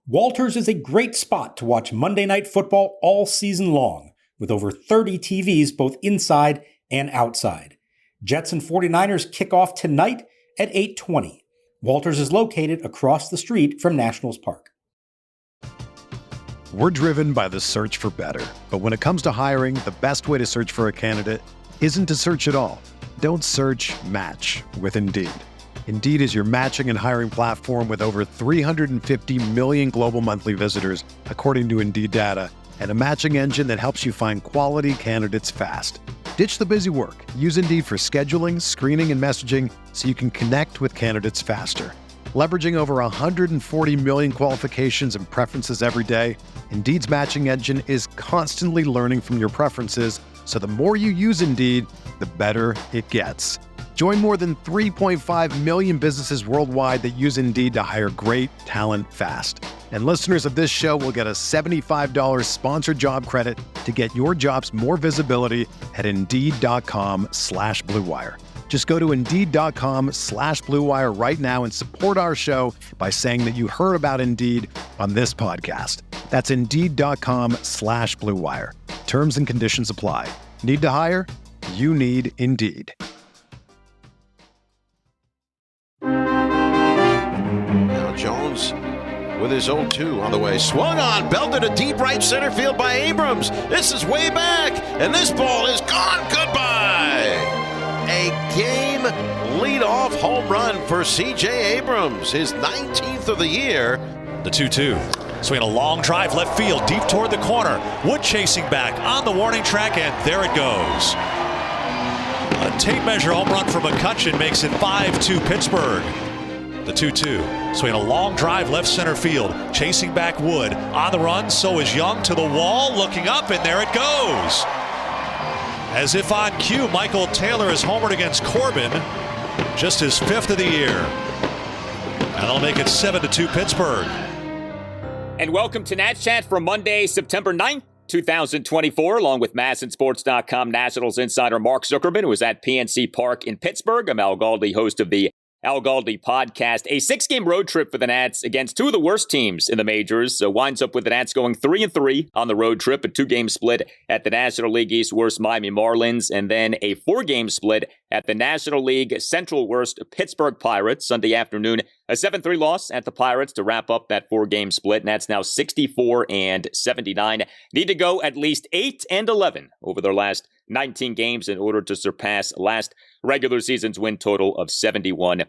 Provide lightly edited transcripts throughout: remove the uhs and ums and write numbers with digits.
Walters is a great spot to watch Monday Night Football all season long, with over 30 TVs both inside and outside. Jets and 49ers kick off tonight at 8:20. Walters is located across the street from Nationals Park. We're driven by the search for better. But when it comes to hiring, the best way to search for a candidate isn't to search at all. Don't search, match with Indeed. Indeed is your matching and hiring platform with over 350 million global monthly visitors, according to Indeed data, and a matching engine that helps you find quality candidates fast. Ditch the busy work. Use Indeed for scheduling, screening, and messaging so you can connect with candidates faster. Leveraging over 140 million qualifications and preferences every day, Indeed's matching engine is constantly learning from your preferences, so the more you use Indeed, the better it gets. Join more than 3.5 million businesses worldwide that use Indeed to hire great talent fast. And listeners of this show will get a $75 sponsored job credit to get your jobs more visibility at Indeed.com/Blue Wire. Just go to Indeed.com/Blue Wire right now and support our show by saying that you heard about Indeed on this podcast. That's Indeed.com/Blue Wire. Terms and conditions apply. Need to hire? You need Indeed. Now Jones with his 0-2 on the way. Swung on, belted to deep right center field by Abrams. This is way back, and this ball is gone. Goodbye. A game leadoff home run for CJ Abrams, his 19th of the year. The 2-2. Swinging a long drive left field, deep toward the corner. Wood chasing back on the warning track, and there it goes. A tape measure home run from McCutchen makes it 5-2 Pittsburgh. The 2-2. Swinging a long drive left center field, chasing back Wood. On the run, so is Young to the wall, looking up, and there it goes. As if on cue, Michael Taylor is homered against Corbin, just his 5th of the year. And that'll make it 7-2 Pittsburgh. And welcome to Nats Chat for Monday, September 9th, 2024, along with MASNsports.com Nationals insider Mark Zuckerman, who is at PNC Park in Pittsburgh. I'm Al Galdi, host of the Al Galdi podcast. A 6-game road trip for the Nats against two of the worst teams in the majors. Winds up with the Nats going 3-3 on the road trip, a 2-game split at the National League East worst Miami Marlins, and then a 4-game split at the National League Central worst Pittsburgh Pirates. Sunday afternoon, a 7-3 loss at the Pirates to wrap up that 4-game split. Nats now 64-79. Need to go at least 8-11 over their last 19 games in order to surpass last regular season's win total of 71-91.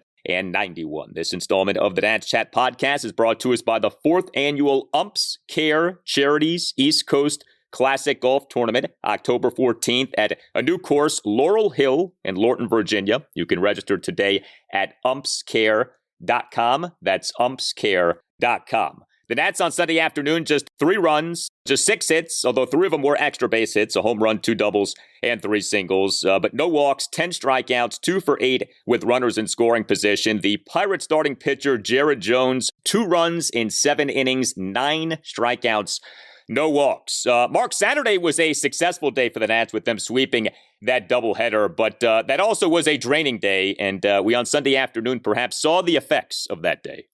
This installment of the Nats Chat podcast is brought to us by the 4th annual Umps Care Charities East Coast Classic Golf Tournament, October 14th at a new course, Laurel Hill in Lorton, Virginia. You can register today at umpscare.com. That's umpscare.com. The Nats on Sunday afternoon, just 3 runs, just 6 hits, although 3 of them were extra base hits, a home run, 2 doubles, and 3 singles. But no walks, 10 strikeouts, 2 for 8 with runners in scoring position. The Pirates starting pitcher, Jared Jones, 2 runs in 7 innings, 9 strikeouts, no walks. Mark, Saturday was a successful day for the Nats with them sweeping that doubleheader, but that also was a draining day, and we on Sunday afternoon perhaps saw the effects of that day.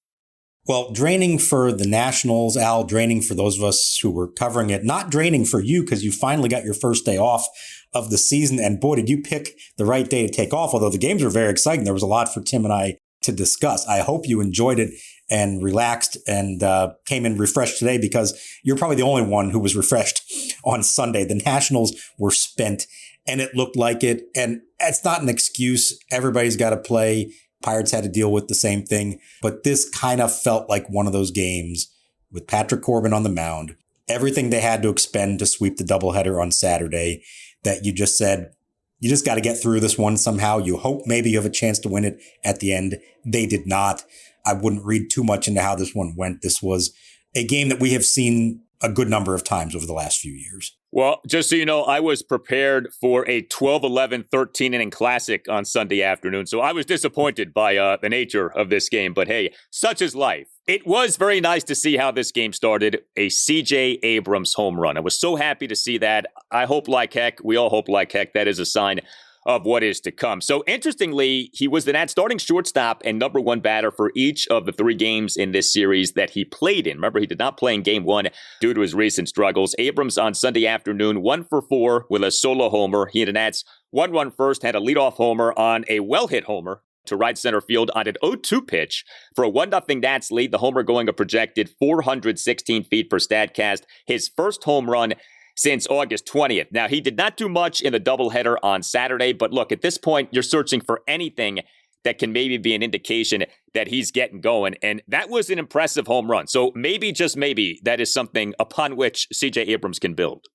Well, draining for the Nationals, Al, draining for those of us who were covering it, not draining for you because you finally got your first day off of the season. And boy, did you pick the right day to take off, although the games were very exciting. There was a lot for Tim and I to discuss. I hope you enjoyed it and relaxed and came in refreshed today, because you're probably the only one who was refreshed on Sunday. The Nationals were spent and it looked like it. And it's not an excuse. Everybody's got to play. Pirates had to deal with the same thing, but this kind of felt like one of those games with Patrick Corbin on the mound, everything they had to expend to sweep the doubleheader on Saturday, that you just said, you just got to get through this one somehow. You hope maybe you have a chance to win it at the end. They did not. I wouldn't read too much into how this one went. This was a game that we have seen a good number of times over the last few years. Well, just so you know, I was prepared for a 12-11, 13-inning classic on Sunday afternoon, so I was disappointed by the nature of this game. But hey, such is life. It was very nice to see how this game started. A CJ Abrams home run. I was so happy to see that. I hope like heck, we all hope like heck, that is a sign of what is to come. So interestingly, he was the Nats starting shortstop and number one batter for each of the 3 games in this series that he played in. Remember, he did not play in game 1 due to his recent struggles. Abrams on Sunday afternoon, 1 for 4 with a solo homer. He and the Nats 1 first, had a leadoff homer on a well-hit homer to right center field on an 0-2 pitch for a 1-0 Nats lead. The homer going a projected 416 feet per Statcast. His first home run since August 20th. Now, he did not do much in the doubleheader on Saturday, but look, at this point, you're searching for anything that can maybe be an indication that he's getting going, and that was an impressive home run. So maybe, just maybe, that is something upon which CJ Abrams can build.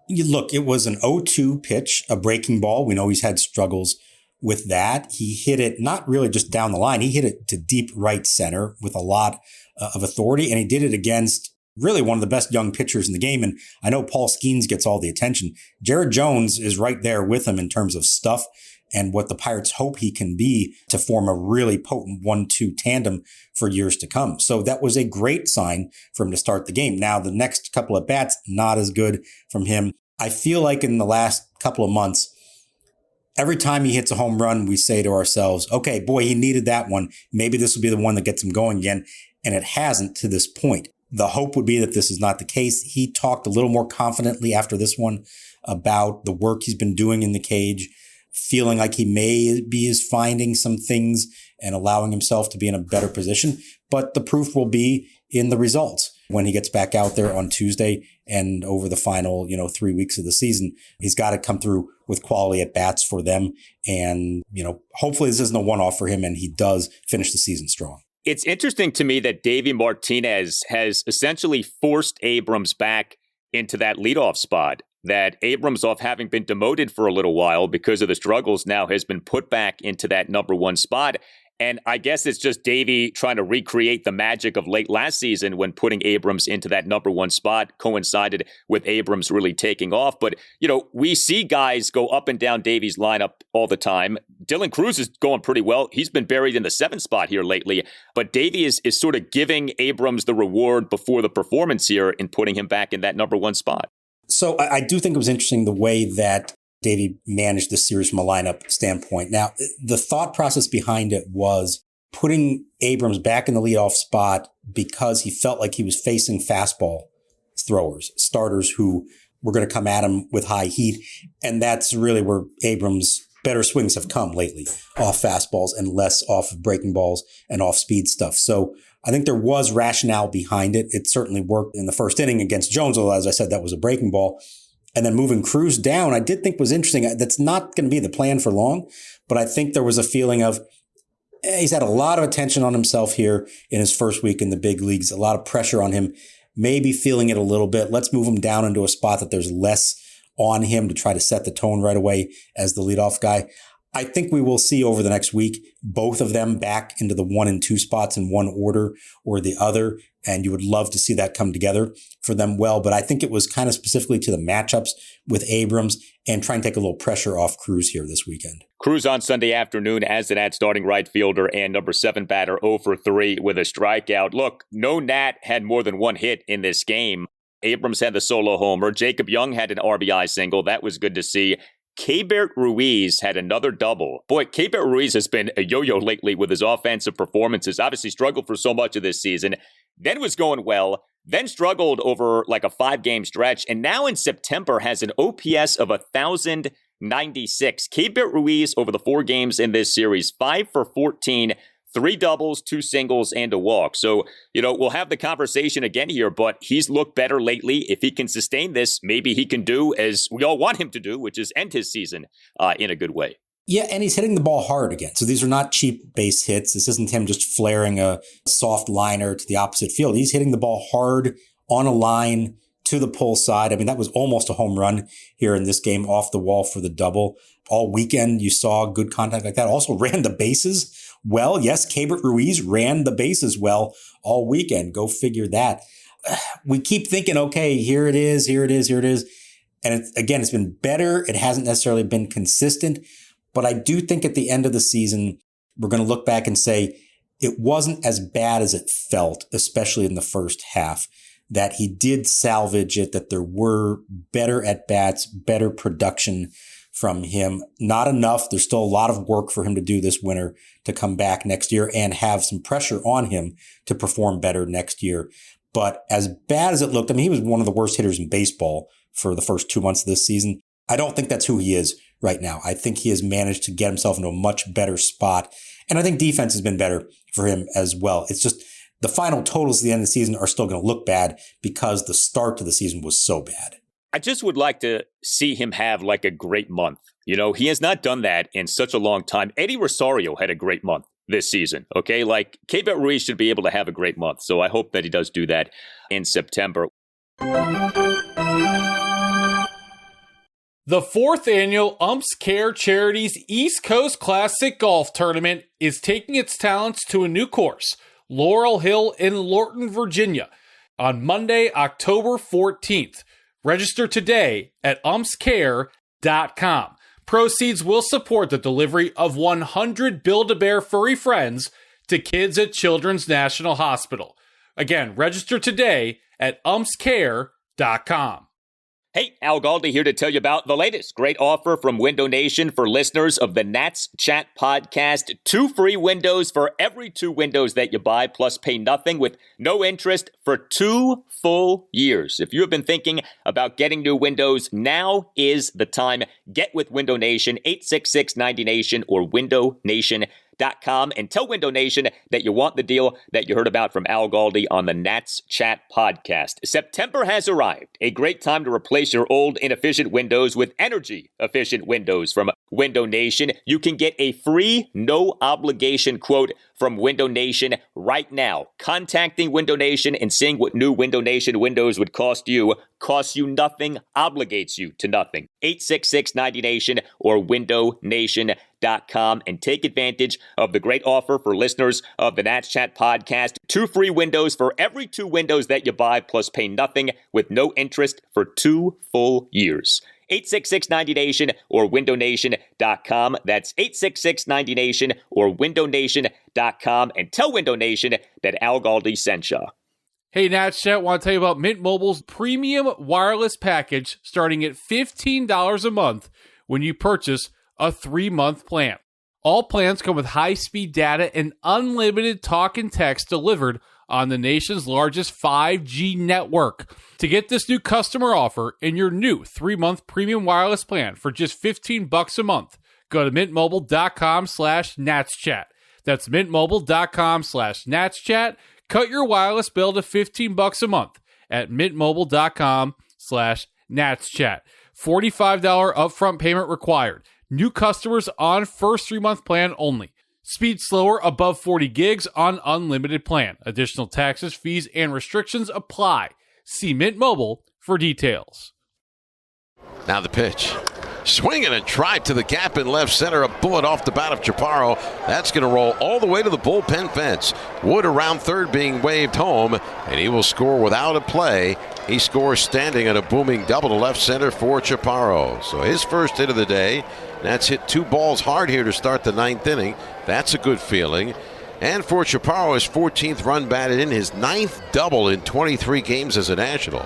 Look, it was an 0-2 pitch, a breaking ball. We know he's had struggles with that. He hit it not really just down the line. He hit it to deep right center with a lot of authority, and he did it against really one of the best young pitchers in the game. And I know Paul Skeens gets all the attention. Jared Jones is right there with him in terms of stuff and what the Pirates hope he can be to form a really potent 1-2 tandem for years to come. So that was a great sign for him to start the game. Now, the next couple of bats, not as good from him. I feel like in the last couple of months, every time he hits a home run, we say to ourselves, okay, boy, he needed that one. Maybe this will be the one that gets him going again. And it hasn't to this point. The hope would be that this is not the case. He talked a little more confidently after this one about the work he's been doing in the cage, feeling like he may be finding some things and allowing himself to be in a better position. But the proof will be in the results when he gets back out there on Tuesday and over the final, 3 weeks of the season. He's got to come through with quality at bats for them. And, hopefully this isn't a one-off for him and he does finish the season strong. It's interesting to me that Davey Martinez has essentially forced Abrams back into that leadoff spot. That Abrams, off having been demoted for a little while because of the struggles, now has been put back into that number 1 spot. And I guess it's just Davey trying to recreate the magic of late last season when putting Abrams into that number 1 spot coincided with Abrams really taking off. But, we see guys go up and down Davey's lineup all the time. Dylan Cruz is going pretty well. He's been buried in the 7th spot here lately. But Davey is sort of giving Abrams the reward before the performance here in putting him back in that number 1 spot. So I do think it was interesting the way that Davey managed this series from a lineup standpoint. Now, the thought process behind it was putting Abrams back in the leadoff spot because he felt like he was facing fastball throwers, starters who were going to come at him with high heat. And that's really where Abrams' better swings have come lately, off fastballs and less off of breaking balls and off speed stuff. So I think there was rationale behind it. It certainly worked in the first inning against Jones, although, as I said, that was a breaking ball. And then moving Cruz down, I did think was interesting. That's not going to be the plan for long, but I think there was a feeling of he's had a lot of attention on himself here in his first week in the big leagues, a lot of pressure on him, maybe feeling it a little bit. Let's move him down into a spot that there's less on him to try to set the tone right away as the leadoff guy. I think we will see over the next week both of them back into the 1 and 2 spots in one order or the other. And you would love to see that come together for them well. But I think it was kind of specifically to the matchups with Abrams and trying to take a little pressure off Cruz here this weekend. Cruz on Sunday afternoon as the Nats starting right fielder and number 7 batter 0 for 3 with a strikeout. Look, no Nat had more than 1 hit in this game. Abrams had the solo homer. Jacob Young had an RBI single. That was good to see. Keibert Ruiz had another double. Boy, Keibert Ruiz has been a yo-yo lately with his offensive performances. Obviously struggled for so much of this season. Then was going well. Then struggled over like a 5-game stretch. And now in September has an OPS of 1,096. Keibert Ruiz over the 4 games in this series, 5 for 14, 3 doubles, 2 singles, and a walk. So, we'll have the conversation again here, but he's looked better lately. If he can sustain this, maybe he can do as we all want him to do, which is end his season in a good way. Yeah, and he's hitting the ball hard again. So these are not cheap base hits. This isn't him just flaring a soft liner to the opposite field. He's hitting the ball hard on a line to the pull side. I mean, that was almost a home run here in this game off the wall for the double. All weekend, you saw good contact like that. Also ran the bases well. Yes, Keibert Ruiz ran the bases well all weekend. Go figure that. We keep thinking, okay, here it is. And it's been better. It hasn't necessarily been consistent. But I do think at the end of the season, we're going to look back and say it wasn't as bad as it felt, especially in the first half, that he did salvage it, that there were better at-bats, better production from him. Not enough. There's still a lot of work for him to do this winter to come back next year and have some pressure on him to perform better next year. But as bad as it looked, I mean, he was one of the worst hitters in baseball for the first 2 months of this season. I don't think that's who he is right now. I think he has managed to get himself into a much better spot. And I think defense has been better for him as well. It's just the final totals at the end of the season are still going to look bad because the start to the season was so bad. I just would like to see him have like a great month. You know, he has not done that in such a long time. Eddie Rosario had a great month this season. Okay. Like Keibert Ruiz should be able to have a great month. So I hope that he does do that in September. The 4th annual Umps Care Charities East Coast Classic Golf Tournament is taking its talents to a new course, Laurel Hill in Lorton, Virginia, on Monday, October 14th. Register today at umpscare.com. Proceeds will support the delivery of 100 Build-A-Bear furry friends to kids at Children's National Hospital. Again, register today at umpscare.com. Hey, Al Galdi here to tell you about the latest great offer from Window Nation for listeners of the Nats Chat podcast. 2 free windows for every 2 windows that you buy, plus pay nothing with no interest for 2 full years. If you have been thinking about getting new windows, now is the time. Get with Window Nation, 866-90Nation or windownation.com and tell Window Nation that you want the deal that you heard about from Al Galdi on the Nats Chat podcast. September has arrived. A great time to replace your old inefficient windows with energy-efficient windows from Window Nation. You can get a free, no-obligation quote from Window Nation right now. Contacting Window Nation and seeing what new Window Nation windows would cost you costs you nothing, obligates you to nothing. 866-90Nation or windownation.com and take advantage of the great offer for listeners of the Nats Chat podcast. 2 free windows for every 2 windows that you buy, plus pay nothing with no interest for 2 full years. 866-90Nation or windownation.com. That's 866-90Nation or windownation.com. And tell Window Nation that Al Galdi sent you. Hey, Nats Chat, want to tell you about Mint Mobile's premium wireless package starting at $15 a month when you purchase a 3-month plan. All plans come with high-speed data and unlimited talk and text delivered on the nation's largest 5G network. To get this new customer offer and your new 3-month premium wireless plan for just $15 a month, go to mintmobile.com/natschat. That's mintmobile.com/natschat. Cut your wireless bill to $15 a month at mintmobile.com/natschat. $45 upfront payment required. New customers on first 3-month plan only. Speed slower above 40 gigs on unlimited plan. Additional taxes, fees, and restrictions apply. See Mint Mobile for details. Now the pitch. Swinging a drive to the gap in left center. A bullet off the bat of Chaparro. That's going to roll all the way to the bullpen fence. Wood around third being waved home, and he will score without a play. He scores standing on a booming double to left center for Chaparro. So his first hit of the day. That's hit 2 balls hard here to start the 9th inning. That's a good feeling. And for Chaparro, his 14th run batted in, his 9th double in 23 games as a National.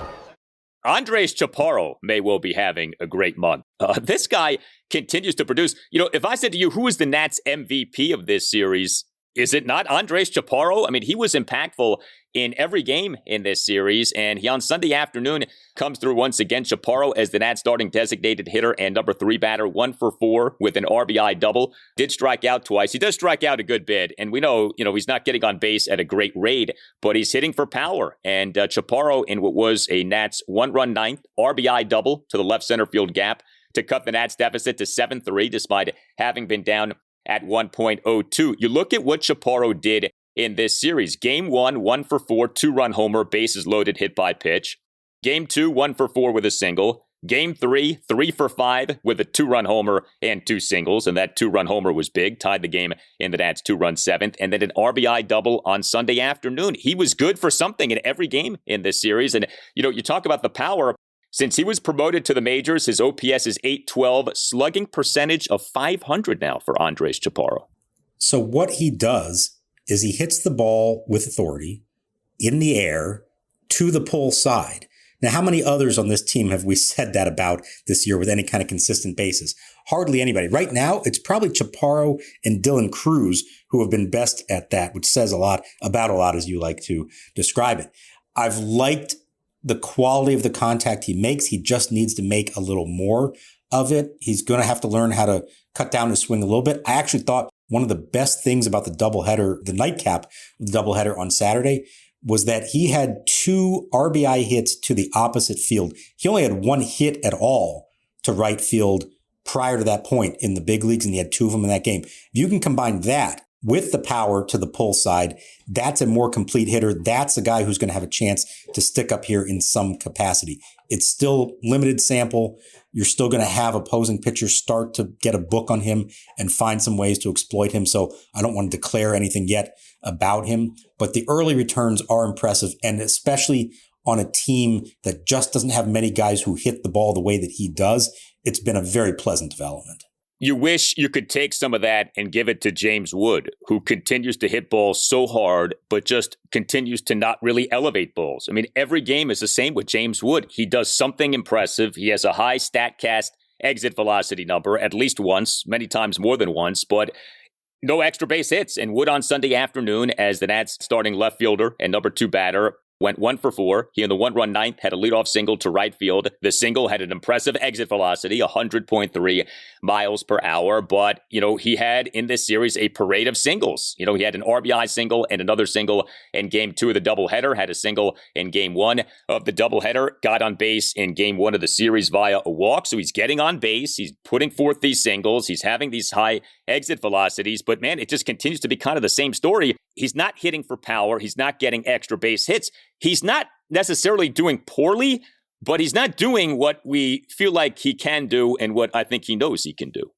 Andres Chaparro may well be having a great month. This guy continues to produce. You know, if I said to you, who is the Nats MVP of this series, is it not Andres Chaparro? I mean, he was impactful in every game in this series, and he on Sunday afternoon comes through once again. Chaparro as the Nats starting designated hitter and number 3 batter, 1 for 4 with an RBI double. Did strike out twice. He does strike out a good bit, and we know, he's not getting on base at a great rate, but he's hitting for power. And Chaparro in what was a Nats 1-run 9th RBI double to the left center field gap to cut the Nats deficit to 7-3, despite having been down at 1.02. You look at what Chaparro did in this series. Game 1, 1 for 4, 2-run homer, bases loaded, hit by pitch. Game 2, 1 for 4 with a single. Game 3, 3 for 5 with a 2-run homer and 2 singles. And that 2-run homer was big, tied the game in the Nats 2-run 7th. And then an RBI double on Sunday afternoon. He was good for something in every game in this series. And, you talk about the power. Since he was promoted to the majors, his OPS is .812, slugging percentage of .500 now for Andres Chaparro. So what he does is he hits the ball with authority in the air to the pull side. Now, how many others on this team have we said that about this year with any kind of consistent basis? Hardly anybody. Right now, it's probably Chaparro and Dylan Cruz who have been best at that, which says a lot about a lot as you like to describe it. I've liked the quality of the contact he makes. He just needs to make a little more of it. He's going to have to learn how to cut down his swing a little bit. I actually thought one of the best things about the doubleheader, the nightcap of the doubleheader on Saturday, was that he had 2 RBI hits to the opposite field. He only had 1 hit at all to right field prior to that point in the big leagues, and he had 2 of them in that game. If you can combine that with the power to the pull side, that's a more complete hitter. That's a guy who's going to have a chance to stick up here in some capacity. It's still limited sample. You're still going to have opposing pitchers start to get a book on him and find some ways to exploit him. So I don't want to declare anything yet about him, but the early returns are impressive. And especially on a team that just doesn't have many guys who hit the ball the way that he does, it's been a very pleasant development. You wish you could take some of that and give it to James Wood, who continues to hit balls so hard, but just continues to not really elevate balls. I mean, every game is the same with James Wood. He does something impressive. He has a high StatCast exit velocity number at least once, many times more than once, but no extra base hits. And Wood on Sunday afternoon, as the Nats starting left fielder and number 2 batter, went 1 for 4. He in the 1-run ninth had a leadoff single to right field. The single had an impressive exit velocity, 100.3 miles per hour. But, he had in this series a parade of singles. He had an RBI single and another single in game 2 of the doubleheader, had a single in game 1 of the doubleheader, got on base in game 1 of the series via a walk. So he's getting on base. He's putting forth these singles. He's having these high exit velocities. But man, it just continues to be kind of the same story. He's not hitting for power. He's not getting extra base hits. He's not necessarily doing poorly, but he's not doing what we feel like he can do and what I think he knows he can do.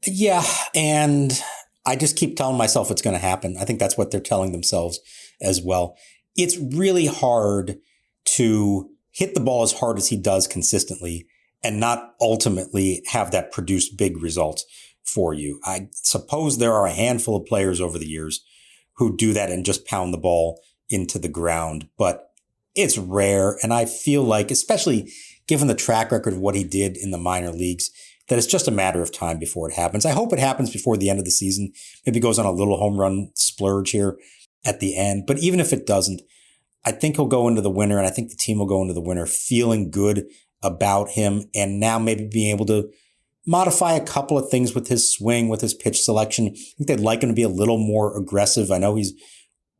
Yeah, and I just keep telling myself it's going to happen. I think that's what they're telling themselves as well. It's really hard to hit the ball as hard as he does consistently and not ultimately have that produce big results for you. I suppose there are a handful of players over the years who do that and just pound the ball into the ground, but it's rare. And I feel like, especially given the track record of what he did in the minor leagues, that it's just a matter of time before it happens. I hope it happens before the end of the season. Maybe goes on a little home run splurge here at the end. But even if it doesn't, I think he'll go into the winter, and I think the team will go into the winter feeling good about him, and now maybe being able to modify a couple of things with his swing, with his pitch selection. I think they'd like him to be a little more aggressive. I know he's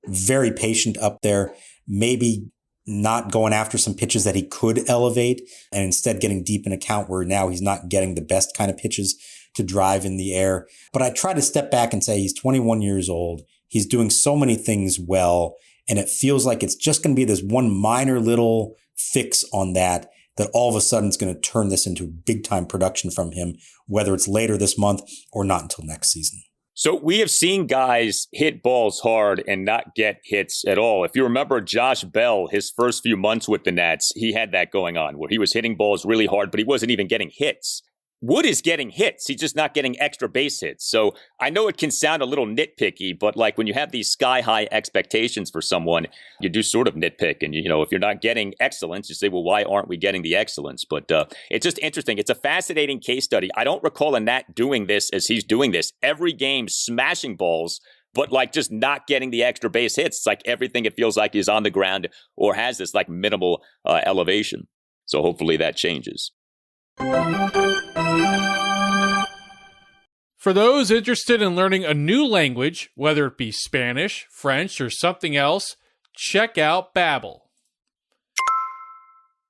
very patient up there, maybe not going after some pitches that he could elevate and instead getting deep in a count where now he's not getting the best kind of pitches to drive in the air. But I try to step back and say he's 21 years old. He's doing so many things well, and it feels like it's just going to be this one minor little fix on that all of a sudden is going to turn this into big time production from him, whether it's later this month or not until next season. So we have seen guys hit balls hard and not get hits at all. If you remember Josh Bell, his first few months with the Nats, he had that going on where he was hitting balls really hard, but he wasn't even getting hits. Wood is getting hits. He's just not getting extra base hits. So I know it can sound a little nitpicky, but like when you have these sky high expectations for someone, you do sort of nitpick. And, if you're not getting excellence, you say, well, why aren't we getting the excellence? But it's just interesting. It's a fascinating case study. I don't recall a Nat doing this as he's doing this. Every game smashing balls, but like just not getting the extra base hits. It's like everything it feels like is on the ground or has this like minimal elevation. So hopefully that changes. For those interested in learning a new language, whether it be Spanish, French, or something else, check out Babbel.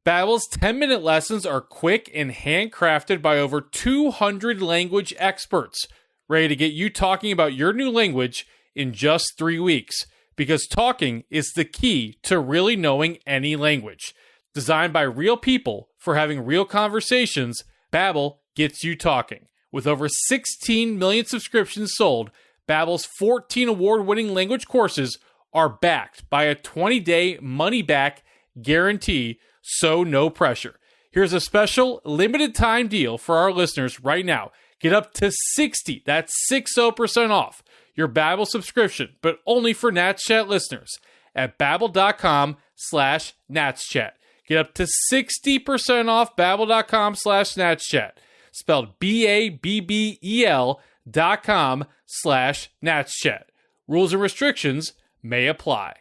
Babbel's 10-minute lessons are quick and handcrafted by over 200 language experts, ready to get you talking about your new language in just 3 weeks, because talking is the key to really knowing any language. Designed by real people for having real conversations, Babbel gets you talking. With over 16 million subscriptions sold, Babbel's 14 award-winning language courses are backed by a 20-day money-back guarantee, so no pressure. Here's a special limited-time deal for our listeners right now. Get up to 60% off your Babbel subscription, but only for Nats Chat listeners at babbel.com/NatsChat. Get up to 60% off babbel.com/natschat. Spelled BABBEL.com/natschat. Rules and restrictions may apply.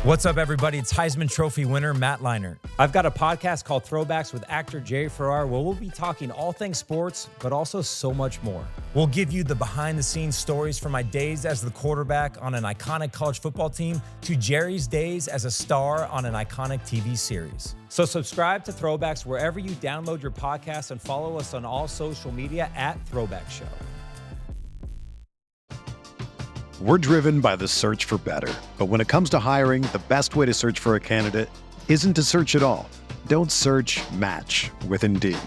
What's up, everybody? It's Heisman Trophy winner Matt Leinart. I've got a podcast called Throwbacks with actor Jerry Ferrara, where we'll be talking all things sports, but also so much more. We'll give you the behind-the-scenes stories from my days as the quarterback on an iconic college football team to Jerry's days as a star on an iconic TV series. So subscribe to Throwbacks wherever you download your podcasts and follow us on all social media at Throwback Show. We're driven by the search for better. But when it comes to hiring, the best way to search for a candidate isn't to search at all. Don't search, match with Indeed.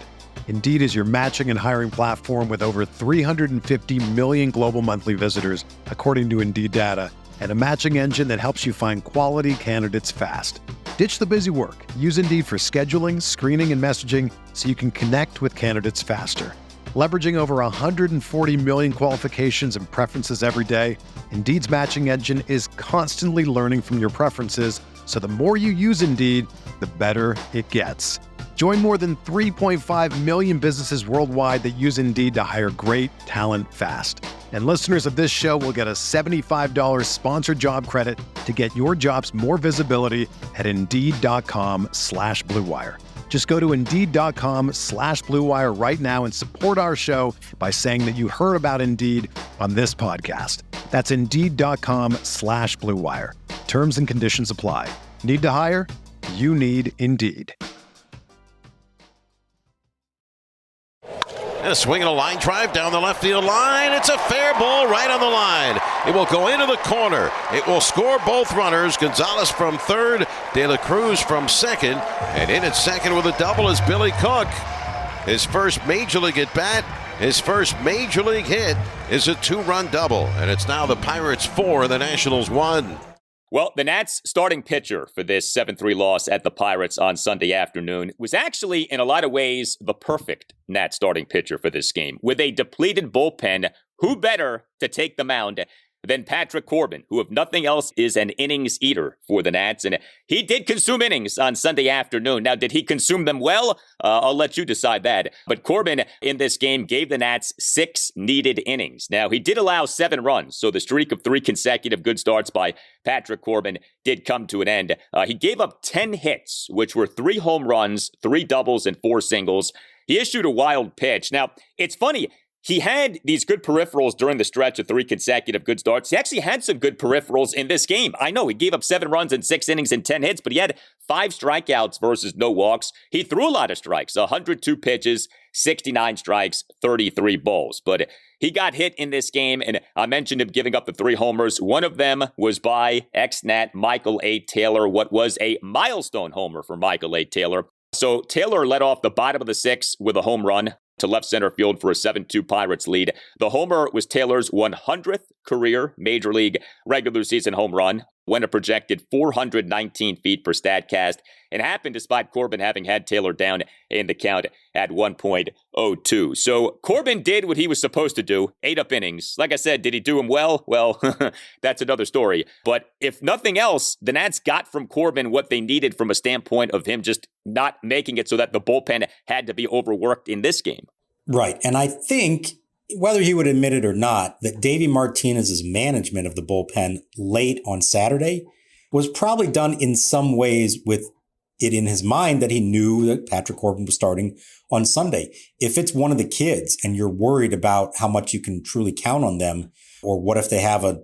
Indeed is your matching and hiring platform with over 350 million global monthly visitors, according to Indeed data, and a matching engine that helps you find quality candidates fast. Ditch the busy work. Use Indeed for scheduling, screening, and messaging so you can connect with candidates faster. Leveraging over 140 million qualifications and preferences every day, Indeed's matching engine is constantly learning from your preferences, so the more you use Indeed, the better it gets. Join more than 3.5 million businesses worldwide that use Indeed to hire great talent fast. And listeners of this show will get a $75 sponsored job credit to get your jobs more visibility at Indeed.com/Blue Wire. Just go to Indeed.com/Blue Wire right now and support our show by saying that you heard about Indeed on this podcast. That's Indeed.com/Blue Wire. Terms and conditions apply. Need to hire? You need Indeed. And a swing and a line drive down the left field line. It's a fair ball right on the line. It will go into the corner. It will score both runners. Gonzalez from third, De La Cruz from second. And in at second with a double is Billy Cook. His first major league at bat, his first major league hit is a two-run double. And it's now the Pirates 4, the Nationals 1. Well, the Nats' starting pitcher for this 7-3 loss at the Pirates on Sunday afternoon was actually, in a lot of ways, the perfect Nats starting pitcher for this game. With a depleted bullpen, who better to take the mound than Patrick Corbin, who, if nothing else, is an innings eater for the Nats. And he did consume innings on Sunday afternoon. Now, did he consume them well? I'll let you decide that. But Corbin in this game gave the Nats 6 needed innings. Now, he did allow 7 runs, so the streak of 3 consecutive good starts by Patrick Corbin did come to an end. He gave up 10 hits, which were 3 home runs, 3 doubles, and 4 singles. He issued a wild pitch. Now, it's funny. He had these good peripherals during the stretch of 3 consecutive good starts. He actually had some good peripherals in this game. I know he gave up 7 runs in 6 innings and 10 hits, but he had 5 strikeouts versus no walks. He threw a lot of strikes, 102 pitches, 69 strikes, 33 balls. But he got hit in this game, and I mentioned him giving up the 3 homers. One of them was by ex-Nat Michael A. Taylor, what was a milestone homer for Michael A. Taylor. So Taylor led off the bottom of the 6th with a home run to left center field for a 7-2 Pirates lead. The homer was Taylor's 100th career Major League regular season home run, went a projected 419 feet per StatCast, and happened despite Corbin having had Taylor down in the count at 1.02. So Corbin did what he was supposed to do, 8 up innings. Like I said, did he do them well? Well, that's another story. But if nothing else, the Nats got from Corbin what they needed from a standpoint of him just not making it so that the bullpen had to be overworked in this game. Right. And I think, whether he would admit it or not, that Davey Martinez's management of the bullpen late on Saturday was probably done in some ways with it in his mind that he knew that Patrick Corbin was starting on Sunday. If it's one of the kids and you're worried about how much you can truly count on them, or what if they have a,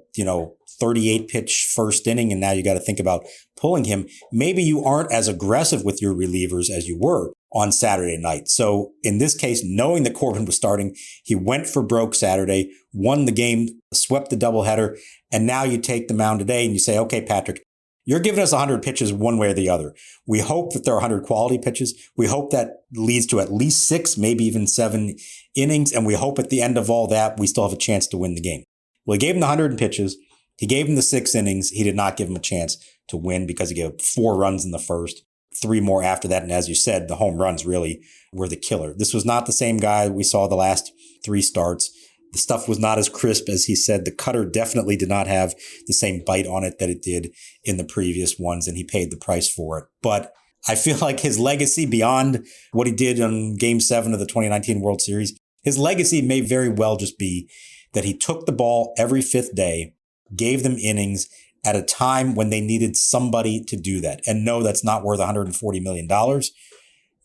38 pitch first inning and now you got to think about pulling him, maybe you aren't as aggressive with your relievers as you were on Saturday night. So in this case, knowing that Corbin was starting, he went for broke Saturday, won the game, swept the doubleheader, and now you take the mound today and you say, okay, Patrick, you're giving us 100 pitches one way or the other. We hope that there are 100 quality pitches. We hope that leads to at least 6, maybe even 7 innings, and we hope at the end of all that, we still have a chance to win the game. Well, he gave him the 100 pitches. He gave him the 6 innings. He did not give him a chance to win because he gave 4 runs in the first, 3 more after that. And as you said, the home runs really were the killer. This was not the same guy we saw the last 3 starts. The stuff was not as crisp as he said. The cutter definitely did not have the same bite on it that it did in the previous ones, and he paid the price for it. But I feel like his legacy beyond what he did on Game 7 of the 2019 World Series, his legacy may very well just be that he took the ball every fifth day, gave them innings at a time when they needed somebody to do that. And no, that's not worth $140 million.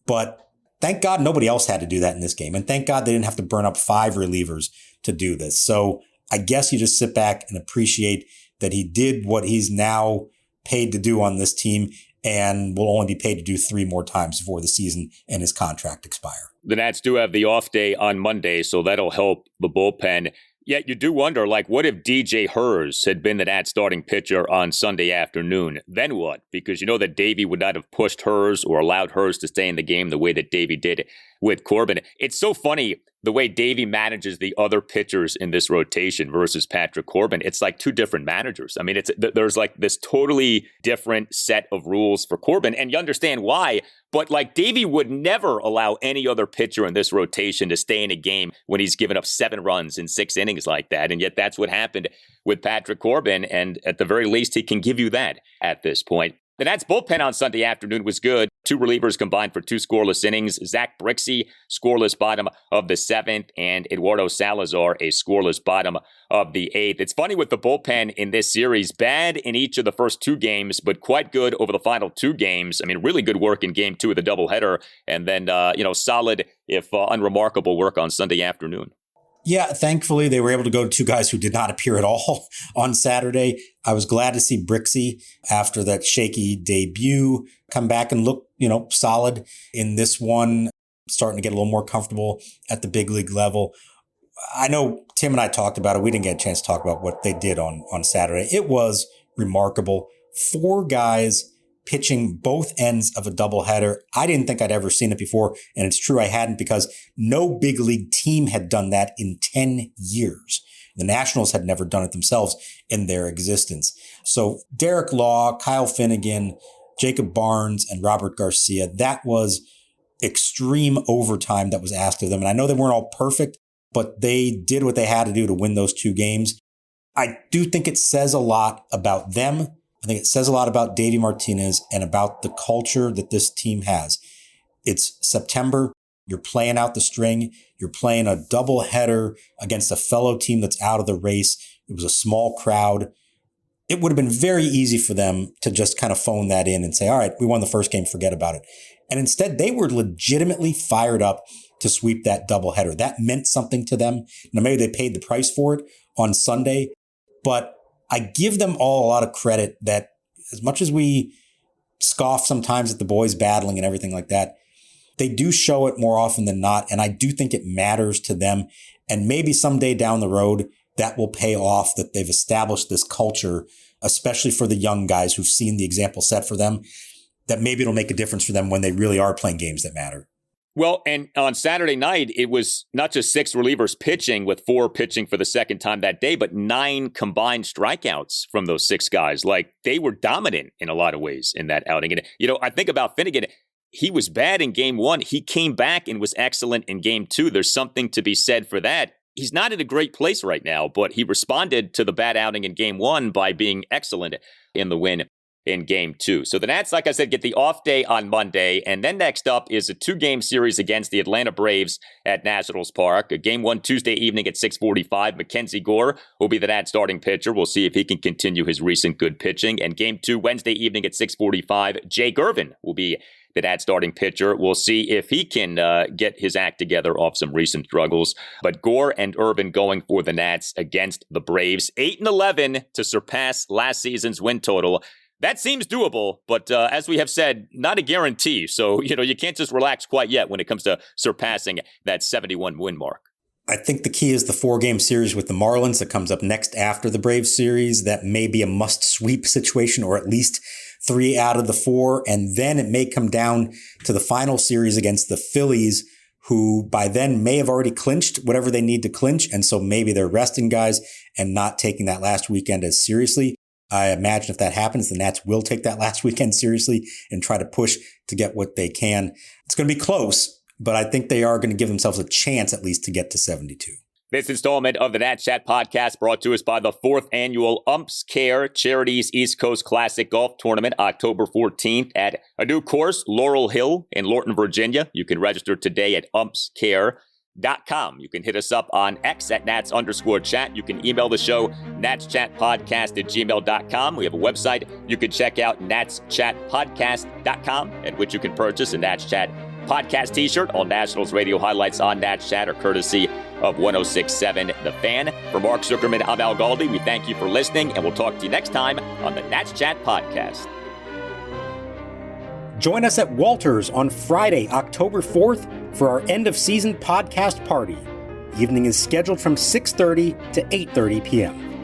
But thank God nobody else had to do that in this game. And thank God they didn't have to burn up 5 relievers to do this. So I guess you just sit back and appreciate that he did what he's now paid to do on this team and will only be paid to do 3 more times before the season and his contract expire. The Nats do have the off day on Monday, so that'll help the bullpen. Yet you do wonder, like, what if DJ Hers had been the Nats starting pitcher on Sunday afternoon? Then what? Because you know that Davey would not have pushed Hers or allowed Hers to stay in the game the way that Davey did with Corbin. It's so funny the way Davey manages the other pitchers in this rotation versus Patrick Corbin. It's like 2 different managers. I mean, there's like this totally different set of rules for Corbin, and you understand why. But like Davey would never allow any other pitcher in this rotation to stay in a game when he's given up 7 runs in 6 innings like that. And yet that's what happened with Patrick Corbin. And at the very least, he can give you that at this point. The Nats bullpen on Sunday afternoon was good. 2 relievers combined for 2 scoreless innings. Zach Brixey, scoreless bottom of the 7th, and Eduardo Salazar, a scoreless bottom of the 8th. It's funny with the bullpen in this series, bad in each of the first 2 games, but quite good over the final 2 games. I mean, really good work in Game 2 of the doubleheader, and then, solid, if unremarkable work on Sunday afternoon. Yeah, thankfully they were able to go to 2 guys who did not appear at all on Saturday. I was glad to see Brixey after that shaky debut come back and look, solid in this one, starting to get a little more comfortable at the big league level. I know Tim and I talked about it. We didn't get a chance to talk about what they did on Saturday. It was remarkable. 4 guys pitching both ends of a doubleheader. I didn't think I'd ever seen it before, and it's true I hadn't, because no big league team had done that in 10 years. The Nationals had never done it themselves in their existence. So Derek Law, Kyle Finnegan, Jacob Barnes, and Robert Garcia, that was extreme overtime that was asked of them. And I know they weren't all perfect, but they did what they had to do to win those 2 games. I do think it says a lot about them. I think it says a lot about Davey Martinez and about the culture that this team has. It's September. You're playing out the string. You're playing a doubleheader against a fellow team that's out of the race. It was a small crowd. It would have been very easy for them to just kind of phone that in and say, all right, we won the first game, forget about it. And instead, they were legitimately fired up to sweep that doubleheader. That meant something to them. Now, maybe they paid the price for it on Sunday, but I give them all a lot of credit that as much as we scoff sometimes at the boys battling and everything like that, they do show it more often than not. And I do think it matters to them. And maybe someday down the road, that will pay off, that they've established this culture, especially for the young guys who've seen the example set for them, that maybe it'll make a difference for them when they really are playing games that matter. Well, and on Saturday night, it was not just 6 relievers pitching, with 4 pitching for the second time that day, but 9 combined strikeouts from those 6 guys. Like, they were dominant in a lot of ways in that outing. And, I think about Finnegan. He was bad in Game 1. He came back and was excellent in Game 2. There's something to be said for that. He's not in a great place right now, but he responded to the bad outing in Game 1 by being excellent in the win in Game 2. So the Nats, like I said, get the off day on Monday. And then next up is a 2-game series against the Atlanta Braves at Nationals Park. A Game 1 Tuesday evening at 6:45. Mackenzie Gore will be the Nats starting pitcher. We'll see if he can continue his recent good pitching. And Game 2 Wednesday evening at 6:45. Jake Irvin will be the Nats starting pitcher. We'll see if he can get his act together off some recent struggles. But Gore and Irvin going for the Nats against the Braves. 8-11 to surpass last season's win total. That seems doable, but as we have said, not a guarantee. So, you can't just relax quite yet when it comes to surpassing that 71 win mark. I think the key is the 4-game series with the Marlins that comes up next after the Braves series. That may be a must-sweep situation, or at least 3 out of the 4. And then it may come down to the final series against the Phillies, who by then may have already clinched whatever they need to clinch. And so maybe they're resting guys and not taking that last weekend as seriously. I imagine if that happens, the Nats will take that last weekend seriously and try to push to get what they can. It's going to be close, but I think they are going to give themselves a chance at least to get to 72. This installment of the Nats Chat podcast brought to us by the 4th annual Umps Care Charities East Coast Classic Golf Tournament, October 14th at a new course, Laurel Hill in Lorton, Virginia. You can register today at umpscare.com. You can hit us up on X at Nats_chat. You can email the show, natschatpodcast@gmail.com. We have a website you can check out, natschatpodcast.com, at which you can purchase a Nats Chat podcast t-shirt. All Nationals radio highlights on Nats Chat are courtesy of 106.7 The Fan. For Mark Zuckerman, I'm Al Galdi. We thank you for listening, and we'll talk to you next time on the Nats Chat podcast. Join us at Walters on Friday, October 4th for our end-of-season podcast party. The evening is scheduled from 6:30 to 8:30 p.m.